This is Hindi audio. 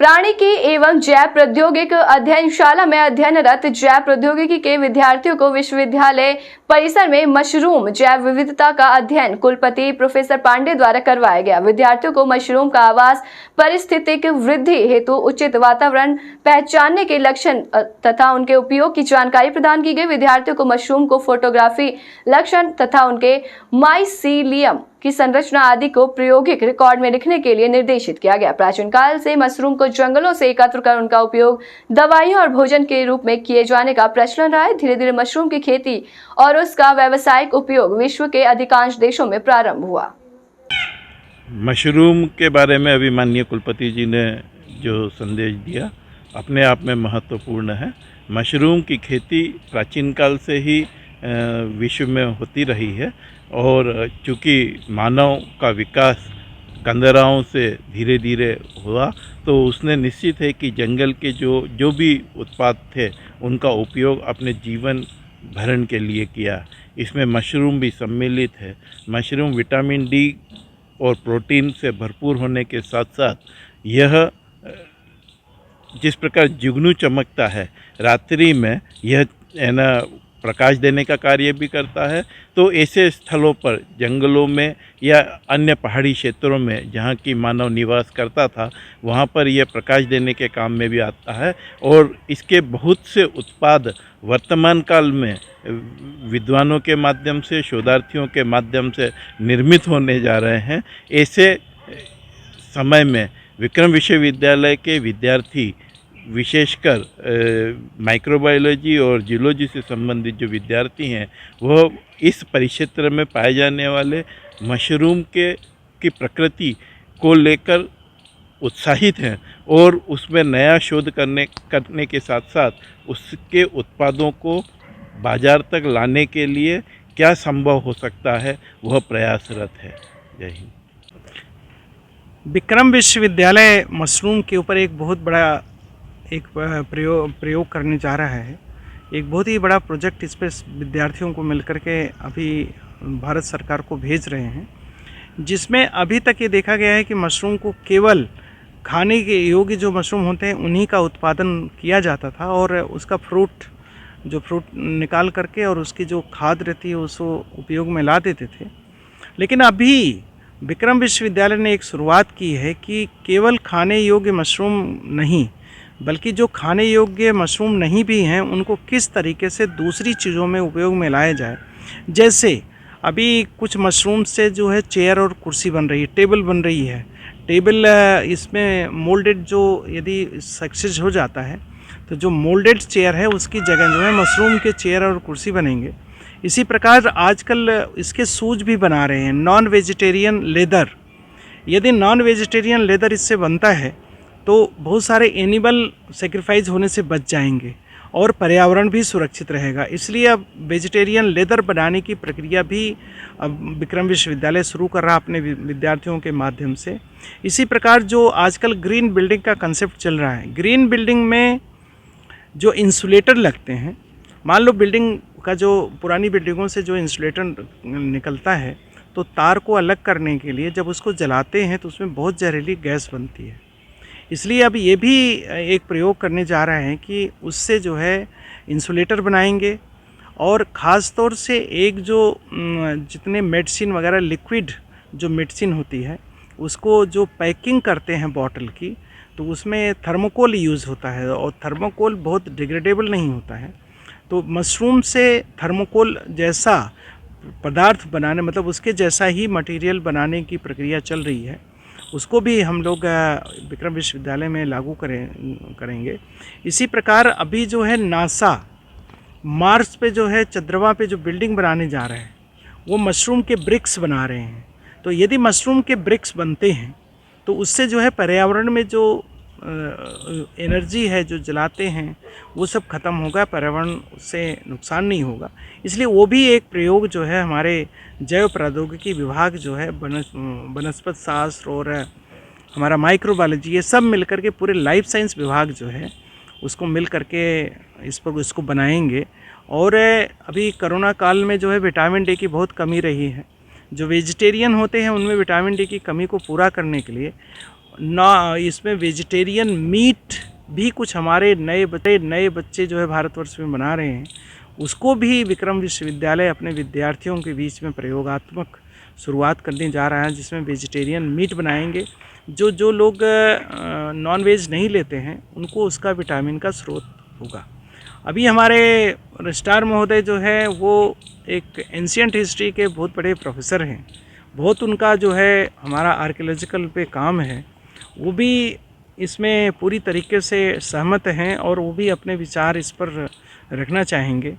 प्राणिकी एवं जैव प्रौद्योगिकी अध्ययनशाला में अध्ययनरत जैव प्रौद्योगिकी के विद्यार्थियों को विश्वविद्यालय परिसर में मशरूम जैव विविधता का अध्ययन कुलपति प्रोफेसर पांडे द्वारा करवाया गया। विद्यार्थियों को मशरूम का आवास पारिस्थितिक वृद्धि हेतु उचित वातावरण पहचानने के लक्षण तथा उनके उपयोग की जानकारी प्रदान की गई। विद्यार्थियों को मशरूम को फोटोग्राफी लक्षण तथा उनके माइसीलियम की संरचना आदि को प्रायोगिक रिकॉर्ड में लिखने के लिए निर्देशित किया गया। प्राचीन काल से मशरूम को जंगलों से एकत्र कर उनका उपयोग दवाइयों और भोजन के रूप में किए जाने का प्रचलन रहा है। धीरे धीरे मशरूम की खेती और उसका व्यावसायिक उपयोग विश्व के अधिकांश देशों में प्रारंभ हुआ। मशरूम के बारे में अभी माननीय कुलपति जी ने जो संदेश दिया अपने आप में महत्वपूर्ण है। मशरूम की खेती प्राचीन काल से ही विश्व में होती रही है और चूँकि मानव का विकास कंदराओं से धीरे धीरे हुआ तो उसने निश्चित है कि जंगल के जो भी उत्पाद थे उनका उपयोग अपने जीवन भरण के लिए किया। इसमें मशरूम भी सम्मिलित है। मशरूम विटामिन डी और प्रोटीन से भरपूर होने के साथ साथ यह जिस प्रकार जुगनू चमकता है रात्रि में, यह है ना प्रकाश देने का कार्य भी करता है। तो ऐसे स्थलों पर जंगलों में या अन्य पहाड़ी क्षेत्रों में जहाँ की मानव निवास करता था वहाँ पर यह प्रकाश देने के काम में भी आता है और इसके बहुत से उत्पाद वर्तमान काल में विद्वानों के माध्यम से, शोधार्थियों के माध्यम से निर्मित होने जा रहे हैं। ऐसे समय में विक्रम विश्वविद्यालय के विद्यार्थी विशेषकर माइक्रोबायोलॉजी और जियोलॉजी से संबंधित जो विद्यार्थी हैं वह इस परिक्षेत्र में पाए जाने वाले मशरूम की प्रकृति को लेकर उत्साहित हैं और उसमें नया शोध करने के साथ साथ उसके उत्पादों को बाजार तक लाने के लिए क्या संभव हो सकता है वह प्रयासरत है। जय हिंद। विक्रम विश्वविद्यालय मशरूम के ऊपर एक बहुत बड़ा प्रयोग करने जा रहा है। एक बहुत ही बड़ा प्रोजेक्ट इस पर विद्यार्थियों को मिलकर के अभी भारत सरकार को भेज रहे हैं, जिसमें अभी तक ये देखा गया है कि मशरूम को केवल खाने के योग्य जो मशरूम होते हैं उन्हीं का उत्पादन किया जाता था और उसका फ्रूट निकाल करके और उसकी जो खाद रहती है उसको उपयोग में ला देते थे। लेकिन अभी विक्रम विश्वविद्यालय ने एक शुरुआत की है कि केवल खाने योग्य मशरूम नहीं बल्कि जो खाने योग्य मशरूम नहीं भी हैं उनको किस तरीके से दूसरी चीज़ों में उपयोग में लाया जाए। जैसे अभी कुछ मशरूम से जो है चेयर और कुर्सी बन रही है, टेबल बन रही है। टेबल इसमें मोल्डेड जो यदि सक्सेस हो जाता है तो जो मोल्डेड चेयर है उसकी जगह जो है मशरूम के चेयर और कुर्सी बनेंगे। इसी प्रकार आजकल इसके शूज भी बना रहे हैं, नॉन वेजिटेरियन लेदर। यदि नॉन वेजिटेरियन लेदर इससे बनता है तो बहुत सारे एनिमल सेक्रीफाइस होने से बच जाएंगे और पर्यावरण भी सुरक्षित रहेगा। इसलिए अब वेजिटेरियन लेदर बनाने की प्रक्रिया भी अब विक्रम विश्वविद्यालय शुरू कर रहा अपने विद्यार्थियों के माध्यम से। इसी प्रकार जो आजकल ग्रीन बिल्डिंग का कंसेप्ट चल रहा है, ग्रीन बिल्डिंग में जो इंसुलेटर लगते हैं, मान लो बिल्डिंग का जो पुरानी बिल्डिंगों से जो इंसुलेटर निकलता है तो तार को अलग करने के लिए जब उसको जलाते हैं तो उसमें बहुत जहरीली गैस बनती है। इसलिए अब ये भी एक प्रयोग करने जा रहे हैं कि उससे जो है इंसुलेटर बनाएंगे और ख़ास तौर से एक जो जितने मेडिसिन वगैरह लिक्विड जो मेडिसिन होती है उसको जो पैकिंग करते हैं बॉटल की तो उसमें थर्मोकोल यूज़ होता है और थर्मोकोल बहुत डिग्रेडेबल नहीं होता है। तो मशरूम से थर्मोकोल जैसा पदार्थ बनाने मतलब उसके जैसा ही मटेरियल बनाने की प्रक्रिया चल रही है, उसको भी हम लोग विक्रम विश्वविद्यालय में लागू करेंगे। इसी प्रकार अभी जो है नासा मार्स पे जो है चंद्रमा पे जो बिल्डिंग बनाने जा रहे हैं वो मशरूम के ब्रिक्स बना रहे हैं। तो यदि मशरूम के ब्रिक्स बनते हैं तो उससे जो है पर्यावरण में जो एनर्जी है जो जलाते हैं वो सब खत्म होगा, पर्यावरण से नुकसान नहीं होगा। इसलिए वो भी एक प्रयोग जो है हमारे जैव प्रौद्योगिकी विभाग जो है वनस्पति शास्त्र और हमारा माइक्रोबायोलॉजी ये सब मिलकर के पूरे लाइफ साइंस विभाग जो है उसको मिल करके इसको बनाएंगे। और अभी कोरोना काल में जो है विटामिन डी की बहुत कमी रही है। जो वेजिटेरियन होते हैं उनमें विटामिन डी की कमी को पूरा करने के लिए इसमें वेजिटेरियन मीट भी कुछ हमारे नए बच्चे जो है भारतवर्ष में बना रहे हैं, उसको भी विक्रम विश्वविद्यालय अपने विद्यार्थियों के बीच में प्रयोगात्मक शुरुआत करने जा रहा है, जिसमें वेजिटेरियन मीट बनाएंगे। जो लोग नॉन वेज नहीं लेते हैं उनको उसका विटामिन का स्रोत होगा। अभी हमारे रजिस्ट्रार महोदय जो है वो एक एंशियंट हिस्ट्री के बहुत बड़े प्रोफेसर हैं, बहुत उनका जो है हमारा आर्कियोलॉजिकल पे काम है, वो भी इसमें पूरी तरीके से सहमत हैं और वो भी अपने विचार इस पर रखना चाहेंगे।